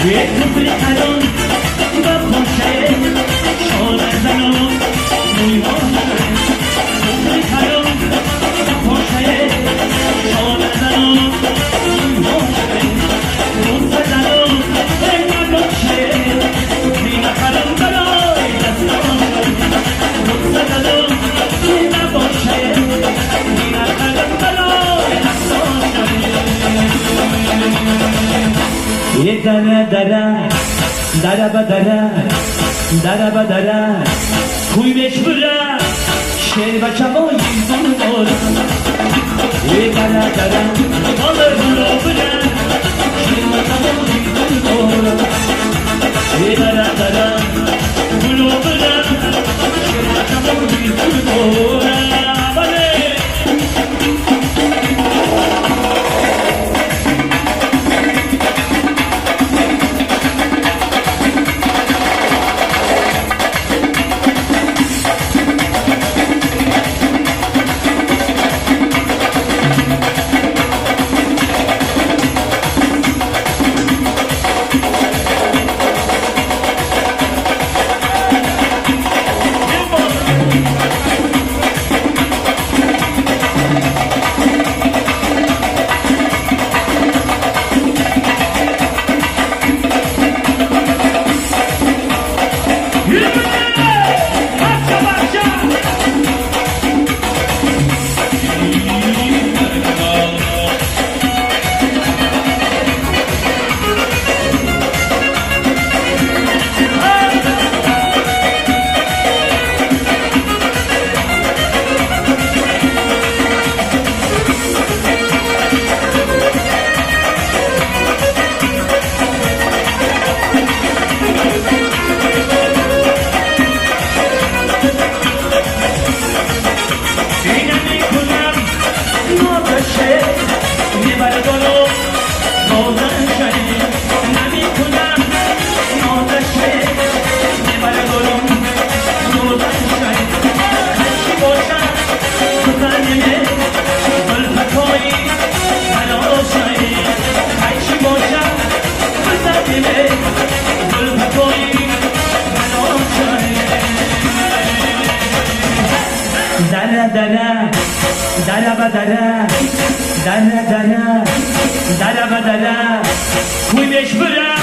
یه توپی الان با خوشه شاله زنم نیمان توپی الان با خوشه شاله زنم نیمان روز زنم این باشه نیمه خرم برای دستان روز زنم این باشه نیمه خرم برای دستان یه دره دره دره با دره دره با دره کوی بهش بره شیر و چمایی زن باره یه دره دره بالا بلو بره شیر و چمایی زن باره یه دره دره بلو بره شیر و چمایی زن باره دره با دره دره دره دره با دره کوی بهش بره